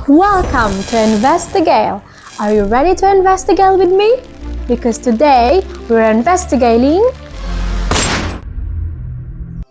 Welcome to Investigale. Are you ready to investigate with me? Because today we're investigating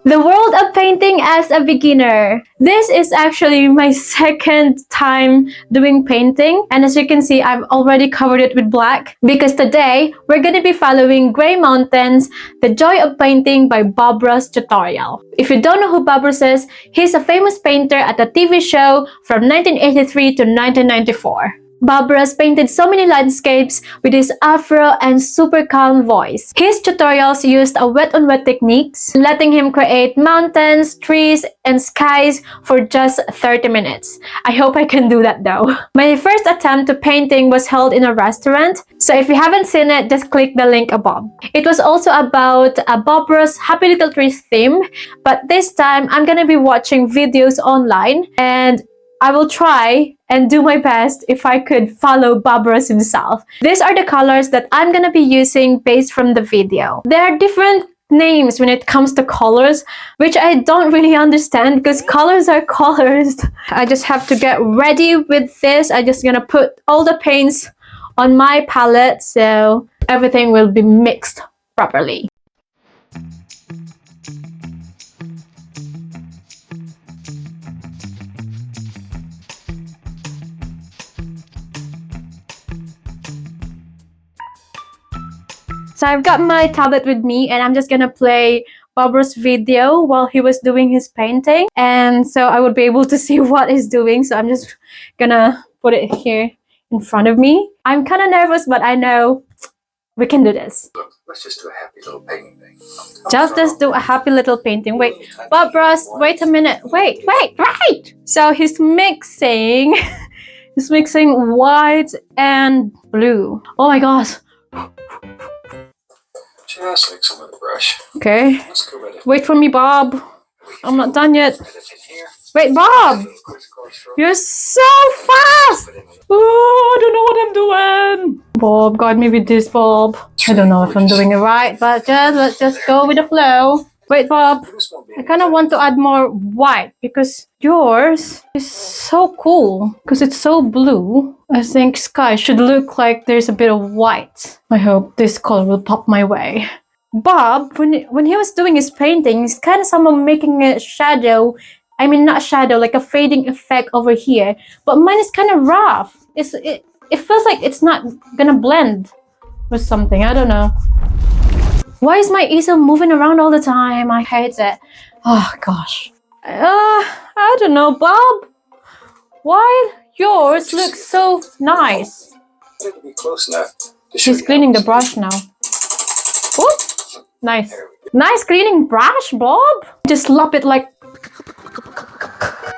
the world of painting as a beginner. This is actually my second time doing painting, and as you can see, I've already covered it with black because today we're going to be following Grey Mountains, The Joy of Painting by Bob Ross tutorial. If you don't know who Bob Ross is, he's a famous painter at a TV show from 1983 to 1994. Bob Ross painted so many landscapes with his afro and super calm voice. His tutorials used a wet-on-wet techniques, letting him create mountains, trees, and skies for just 30 minutes. I hope I can do that though. My first attempt to painting was held in a restaurant, so if you haven't seen it, just click the link above. It was also about a Bob Ross Happy Little Trees theme, but this time I'm gonna be watching videos online and I will try and do my best if I could follow Bob Ross himself. These are the colors that I'm gonna be using based from the video. There are different names when it comes to colors, which I don't really understand because colors are colors. I just have to get ready with this. I'm just gonna put all the paints on my palette so everything will be mixed properly. So I've got my tablet with me and I'm just gonna play Bob Ross' video while he was doing his painting. And so I would be able to see what he's doing. So I'm just gonna put it here in front of me. I'm kind of nervous, but I know we can do this. Look, let's just do a happy little painting thing. Just let's do a happy little painting. Wait, Bob Ross, wait a minute. Wait. So he's mixing, he's mixing white and blue. Oh my gosh. Just mix them with a brush. Okay. Let's go right ahead. Wait for me, Bob. I'm not done yet. Wait, Bob! You're so fast! Oh, I don't know what I'm doing. Bob, guide me with this, Bob. I don't know if I'm doing it right, but let's just go with the flow. Wait, Bob. I kind of want to add more white because yours is so cool. Because it's so blue. I think sky should look like there's a bit of white. I hope this color will pop my way. Bob, when he was doing his painting, he's kind of somehow making a shadow. I mean, not shadow, like a fading effect over here. But mine is kind of rough. It feels like it's not gonna blend with something. I don't know. Why is my easel moving around all the time? I hate it. Oh, gosh. I don't know, Bob. Why yours looks so nice? It'll be close enough. She's cleaning the brush now. Oop. Nice. Nice cleaning brush, Bob. Just lop it like...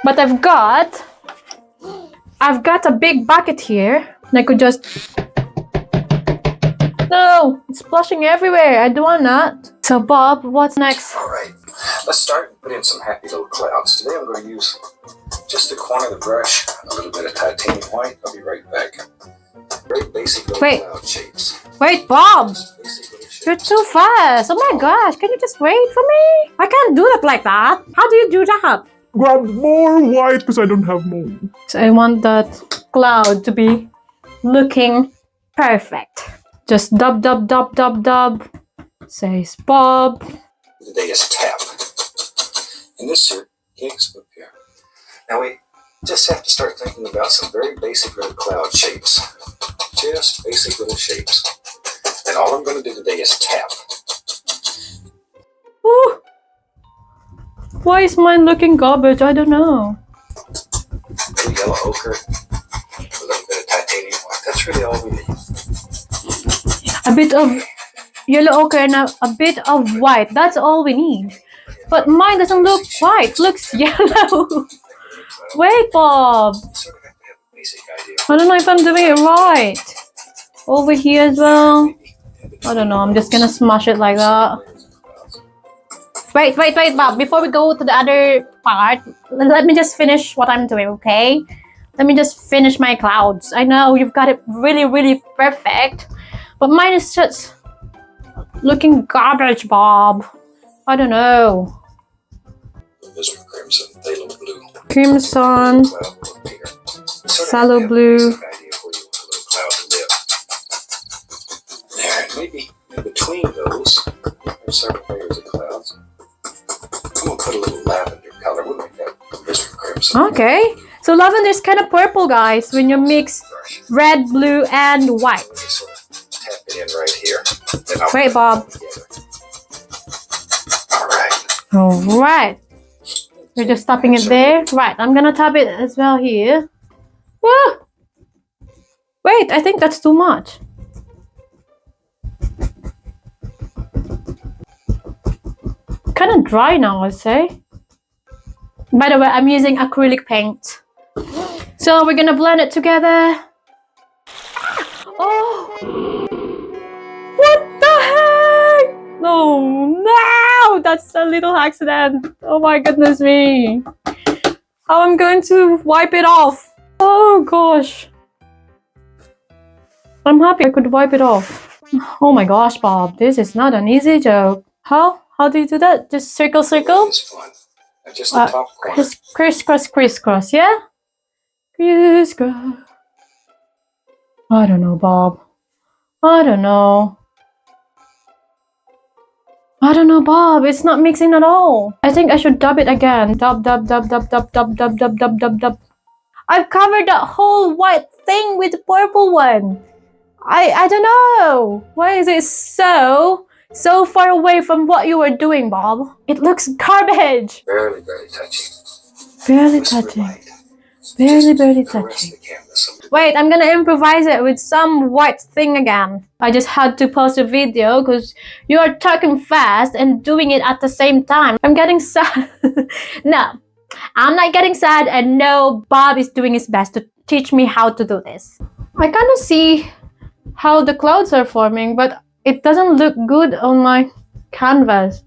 But I've got a big bucket here. And I could just... No, it's splashing everywhere. I don't want that. So, Bob, what's next? All right, let's start and put in some happy little clouds. Today I'm going to use just the corner of the brush, a little bit of titanium white. I'll be right back. Very basic little cloud shapes. Wait, Bob! Basic little shapes. You're too fast. Oh my gosh, can you just wait for me? I can't do that like that. How do you do that? Grab more white because I don't have more. So I want that cloud to be looking perfect. Just dub. Says Bob. Today is tap. And this here kicks up here. Now we just have to start thinking about some very basic little cloud shapes. Just basic little shapes. And all I'm going to do today is tap. Ooh. Why is mine looking garbage? I don't know. A little yellow ochre, a little bit of titanium white. That's really all we need. A bit of yellow ochre and a bit of white. That's all we need. But mine doesn't look white. It looks yellow. Wait, Bob. Sort of have to have a basic idea. I don't know if I'm doing it right. Over here as well. I don't know. I'm just gonna smash it like that. Wait, Bob. Before we go to the other part, let me just finish what I'm doing, okay? Let me just finish my clouds. I know you've got it really, really perfect. But mine is just looking garbage, Bob. I don't know. This one crimson, they look blue. Crimson. Cloud will appear. Phthalo blue. Basic idea of where you want a little cloud to live. There, and maybe in between those, there's several layers of clouds. I'm gonna put a little lavender color. We'll make that Mr. Crimson. Okay. So lavender is kind of purple, guys, when you mix red, blue, and white. Let me sort of tap it in right here. Then I'll Great, put it Bob. together. All right. All right. You're just tapping it there. Right. I'm gonna tap it as well here. Woo! Wait, I think that's too much. Kind of dry now, I'd say. By the way, I'm using acrylic paint. So we're gonna blend it together. Oh! What the heck? No, that's a little accident. Oh my goodness me. How I'm going to wipe it off? Oh gosh. I'm happy I could wipe it off. Oh my gosh, Bob, this is not an easy joke. How? How do you do that? Just circle, circle? It's fun. And just the top corner. Crisscross, yeah? Crisscross. I don't know, Bob. I don't know, Bob. It's not mixing at all. I think I should dub it again. Dub. I've covered that whole white thing with the purple one. I don't know. Why is it so far away from what you were doing, Bob? It looks garbage. Barely touching. Barely Whisper touching. light. Barely Caress touching. the canvas. Wait, I'm gonna improvise it with some white thing again. I just had to pause the video because you are talking fast and doing it at the same time. I'm getting sad. No, I'm not getting sad, and no, Bob is doing his best to teach me how to do this. I kind of see how the clouds are forming, but it doesn't look good on my canvas.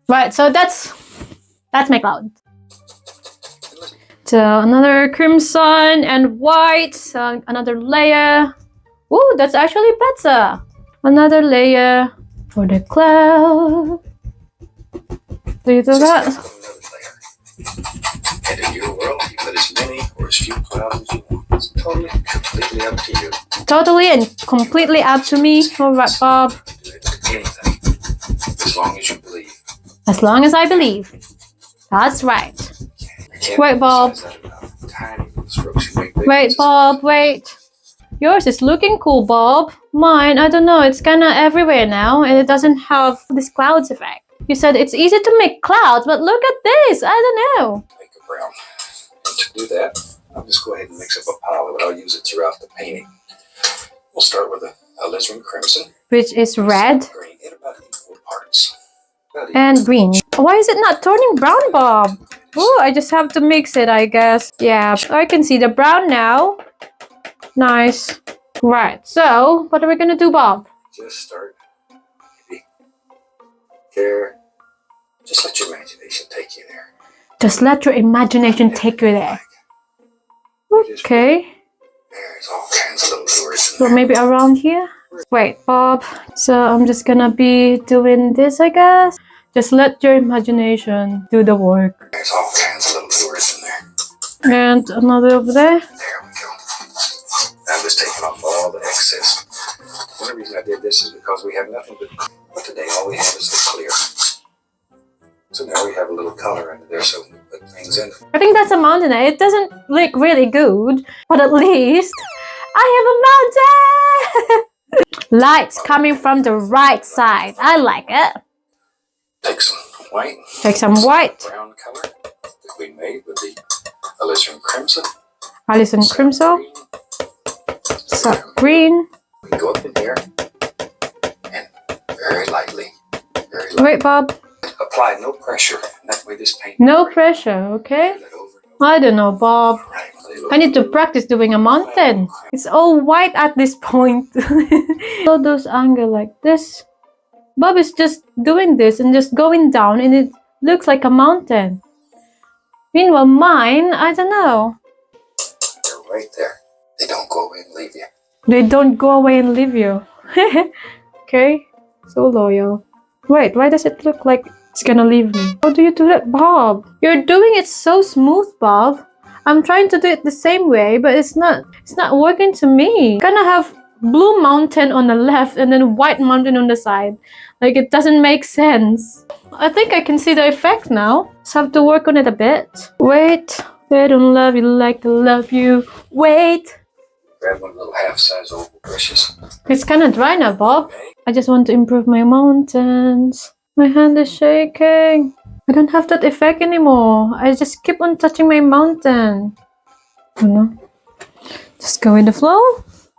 Right, so that's my cloud. So another crimson and white, so another layer. Ooh, that's actually better. Another layer for the cloud. Do you do that? And in your world, you put as many or as few clouds as you want. It's totally, completely up to you. Totally and completely up to me. Alright, Bob. Do anything, as long as you believe. As long as I believe. That's right. Wait, Bob. Wait, Bob, wait. Yours is looking cool, Bob. Mine, I don't know, it's kinda everywhere now and it doesn't have this clouds effect. You said it's easy to make clouds, but look at this, I don't know. Make a brown. And to do that, I'll just go ahead and mix up a pile of it. I'll use it throughout the painting. We'll start with a alizarin crimson. Which is red Green in about equal parts. and green. Why is it not turning brown, Bob? Oh, I just have to mix it, I guess. Yeah, I can see the brown now. Nice. Right, so what are we gonna do, Bob? Just start. Maybe. There. Just let your imagination take you there. Just let your imagination take you there. Okay. There's all kinds of little lures in So there. maybe around here? Wait, Bob. So I'm just gonna be doing this, I guess. Just let your imagination do the work. There's all kinds of little lures in there. And another over there. There we go. I'm just taking off all the excess. The only reason I did this is because we have nothing but today all we have is the clear. So now we have a little color under there so we can put things in. I think that's a mountain. It doesn't look really good, but at least I have a mountain! Lights coming from the right side. I like it. Take some white. Take some white. Brown color that we made with the alizarin crimson. Alizarin crimson. Sap green. We go up in here and very lightly, Wait, Bob. apply no pressure. And that way this paint. No pressure, okay? I don't know, Bob. I need to practice doing a mountain. It's all white at this point. All those angle like this. Bob is just doing this and just going down and it looks like a mountain. Meanwhile, mine, I don't know. They're right there. They don't go away and leave you. They don't go away and leave you. Okay, so loyal. Wait, why does it look like it's gonna leave me? How do you do that, Bob? You're doing it so smooth, Bob. I'm trying to do it the same way, but it's not working to me. Gonna have blue mountain on the left and then white mountain on the side. Like, it doesn't make sense. I think I can see the effect now. Just have to work on it a bit. Wait, I don't love you like I love you. Wait. Grab one of the little half-size oval brushes. It's kind of dry now, Bob. I just want to improve my mountains. My hand is shaking. I don't have that effect anymore. I just keep on touching my mountain. Oh no. Just go with the flow.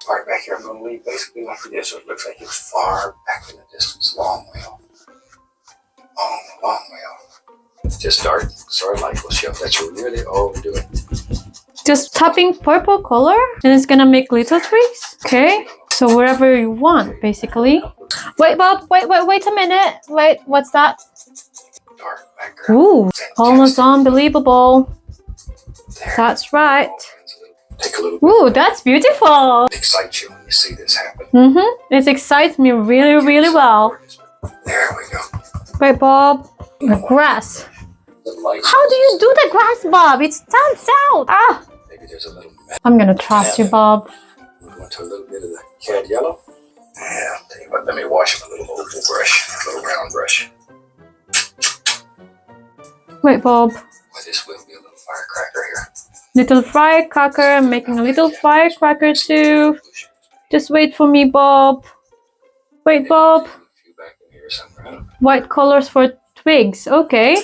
Right back here, I'm going to leave basically like this, so it looks like it's far back in the distance, long way off. Long way off. Just start light will show. That's really all we're doing. Just tapping purple color and it's gonna make little trees. Okay. So wherever you want, basically. Wait, Bob, wait a minute. Wait, what's that? Dark background. Ooh, almost unbelievable. There. That's right. Take a little Ooh, that's beautiful. bit. Excites you when you see this happen. It excites me really, really well. There we go. Wait, Bob. The grass. The light. How do you do the grass, Bob? It stands out. Ah, Maybe there's a little mess. I'm gonna trust you, Bob. We're going to a little bit of the cad yellow. Yeah, I'll tell you what, let me wash it with a little oval brush, a little round brush. Wait, Bob. Well, this will be a little firecracker here. Little firecracker. I'm making a little firecracker too. Just wait for me, Bob. Wait, Bob. A few back in here somewhere. White colors for twigs. Okay.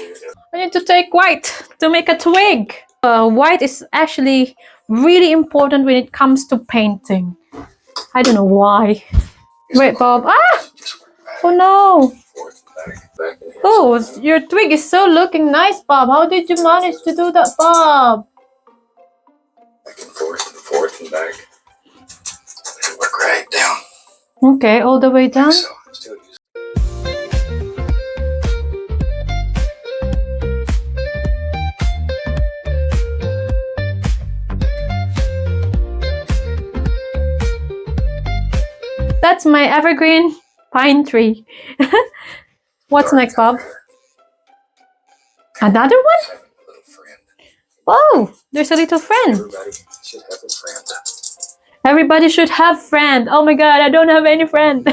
I need to take white to make a twig. White is actually really important when it comes to painting. I don't know why. Wait, Bob. Ah! Just work back, Oh no. forth, back in here. Oh, your twig is so looking nice, Bob. How did you manage to do that, Bob? Back and forth and back. Let it work right down. Okay, all the way down. So, I'm still using That's my evergreen pine tree. What's next, Bob? Another one? having a little friend. Oh, there's a little friend. Everybody should have a friend. Everybody should have friend. Oh my god, I don't have any friend.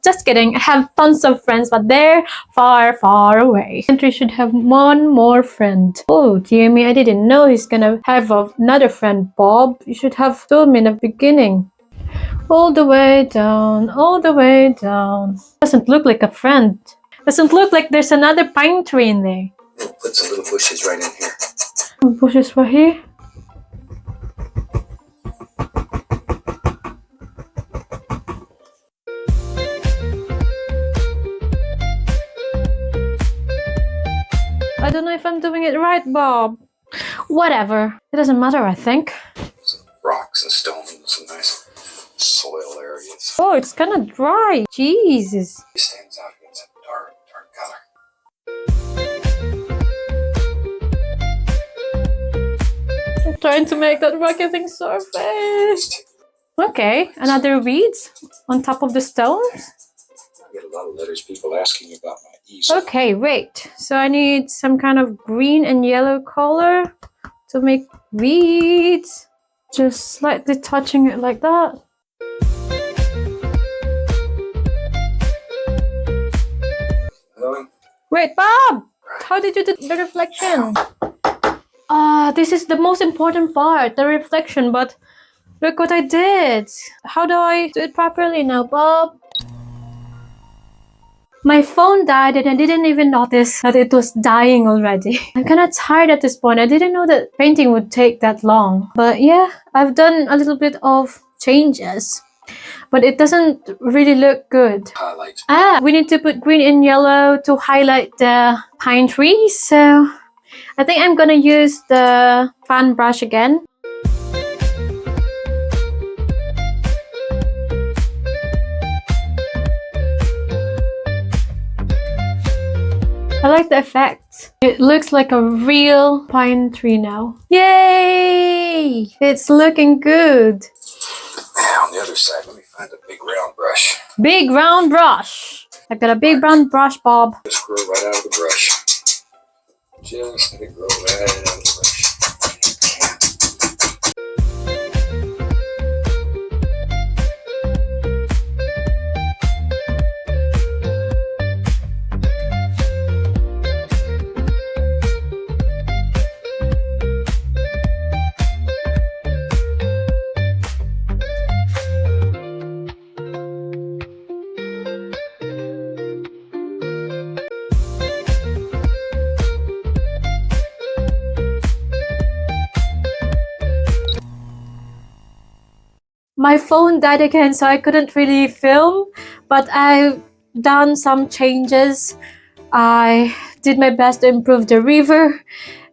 Just kidding. I have tons of friends, but they're far, far away. Country should have one more friend. Oh, dear me, I didn't know he's gonna have another friend, Bob. You should have told me in the beginning. All the way down, all the way down. Doesn't look like a friend. Doesn't look like there's another pine tree in there. We'll put some little bushes right in here. Bushes right here. I don't know if I'm doing it right, Bob. Whatever. It doesn't matter, I think. Some rocks and stones and some nice soil areas. Oh, it's kind of dry. Jesus. It stands out against a dark color. I'm trying to make that rocky thing surface. Okay, another weeds on top of the stones. I get a lot of letters, people asking about my easel. Okay, wait. So I need some kind of green and yellow color to make weeds. Just slightly touching it like that. Hello? Wait, Bob! How did you do the reflection? This is the most important part, the reflection, but look what I did. How do I do it properly now, Bob? My phone died and I didn't even notice that it was dying already. I'm kind of tired at this point. I didn't know that painting would take that long. But yeah, I've done a little bit of changes. But it doesn't really look good. Highlights. We need to put green and yellow to highlight the pine trees. So I think I'm gonna use the fan brush again. I like the effect. It looks like a real pine tree now. Yay! It's looking good. Now on the other side, let me find a big round brush. Big round brush. I got a big round brush, Bob. Just grow right out of the brush. Just let it grow right out of the brush. You can't My phone died again, so I couldn't really film, but I've done some changes. I did my best to improve the river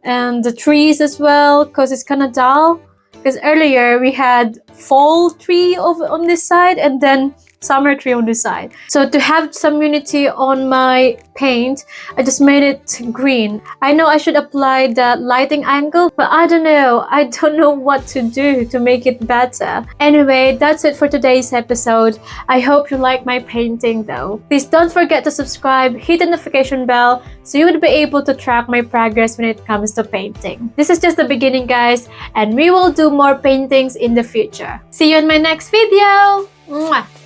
and the trees as well, because it's kind of dull. Because earlier we had fall tree on this side and then summer tree on this side. So to have some unity on my paint, I just made it green. I know I should apply the lighting angle, but I don't know. I don't know what to do to make it better. Anyway, that's it for today's episode. I hope you like my painting though. Please don't forget to subscribe, hit the notification bell so you would be able to track my progress when it comes to painting. This is just the beginning, guys, and we will do more paintings in the future. See you in my next video. Mwah!